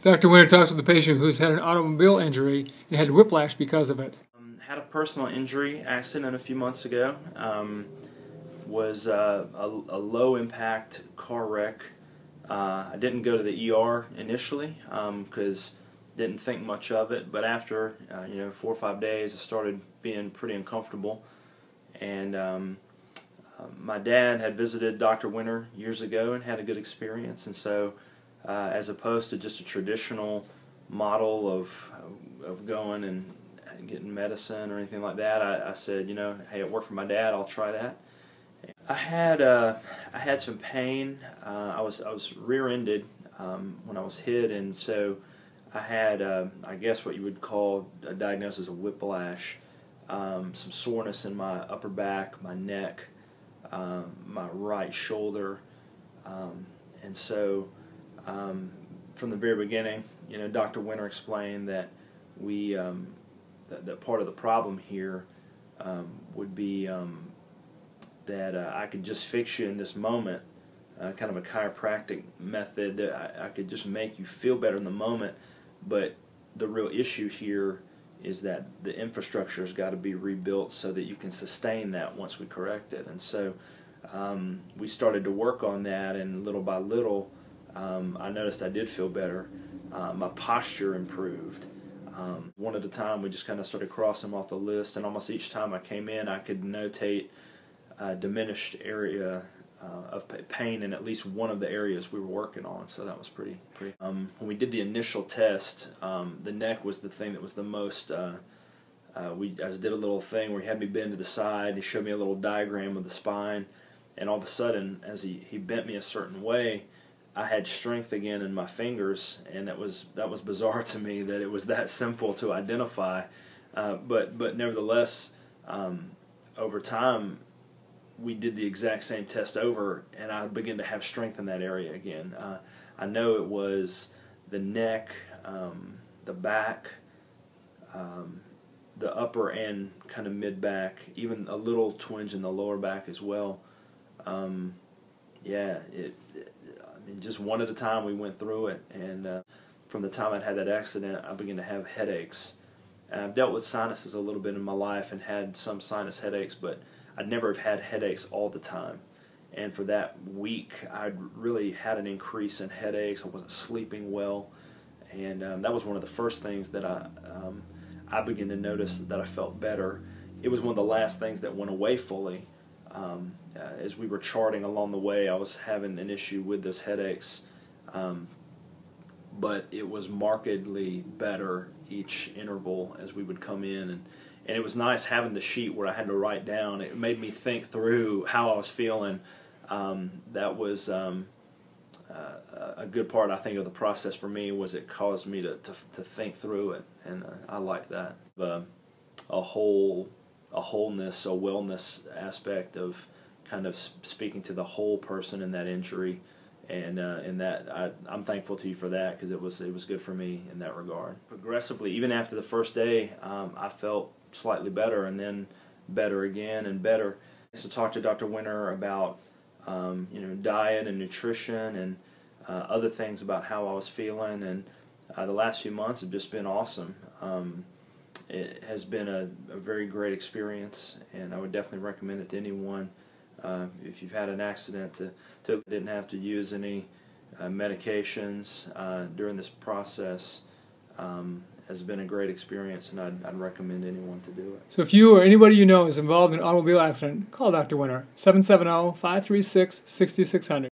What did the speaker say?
Dr. Winter talks with the patient who's had an automobile injury and had whiplash because of it. Had a personal injury accident a few months ago. Was a low impact car wreck. I didn't go to the ER initially because didn't think much of it, but after 4 or 5 days I started being pretty uncomfortable, and my dad had visited Dr. Winter years ago and had a good experience, and so as opposed to just a traditional model of going and getting medicine or anything like that, I said, hey, it worked for my dad, I'll try that. I had some pain. I was rear-ended when I was hit, and so I had I guess what you would call a diagnosis of whiplash, some soreness in my upper back, my neck, my right shoulder, and so from the very beginning, Dr. Winter explained that that part of the problem here would be that I could just fix you in this moment, kind of a chiropractic method that I could just make you feel better in the moment, but the real issue here is that the infrastructure has got to be rebuilt so that you can sustain that once we correct it. And so we started to work on that, and little by little I noticed I did feel better. My posture improved. One at a time we just kind of started crossing them off the list, and almost each time I came in I could notate a diminished area of pain in at least one of the areas we were working on, so that was pretty. When we did the initial test, the neck was the thing that was the most. I did a little thing where he had me bend to the side. He showed me a little diagram of the spine, and all of a sudden, as he bent me a certain way, I had strength again in my fingers, and that was bizarre to me that it was that simple to identify. But nevertheless, over time, we did the exact same test over, and I began to have strength in that area again. I know it was the neck, the back, the upper and kind of mid-back, even a little twinge in the lower back as well. Yeah, I mean, just one at a time we went through it, and from the time I'd had that accident, I began to have headaches. And I've dealt with sinuses a little bit in my life and had some sinus headaches, but I'd never have had headaches all the time. And for that week, I'd really had an increase in headaches. I wasn't sleeping well, and that was one of the first things that I began to notice that I felt better. It was one of the last things that went away fully. As we were charting along the way, I was having an issue with those headaches, but it was markedly better each interval as we would come in, and it was nice having the sheet where I had to write down. It made me think through how I was feeling. That was a good part, I think, of the process for me. Was it caused me to think through it, and I like that. A wholeness, a wellness aspect of kind of speaking to the whole person in that injury, and that I'm thankful to you for that, because it was good for me in that regard. Progressively, even after the first day, I felt slightly better, and then better again and better. So talk to Dr. Winter about diet and nutrition and other things about how I was feeling, and the last few months have just been awesome. It has been a very great experience, and I would definitely recommend it to anyone. If you've had an accident, to didn't have to use any medications during this process, has been a great experience, and I'd recommend anyone to do it. So if you or anybody you know is involved in an automobile accident, call Dr. Winter, 770-536-6600.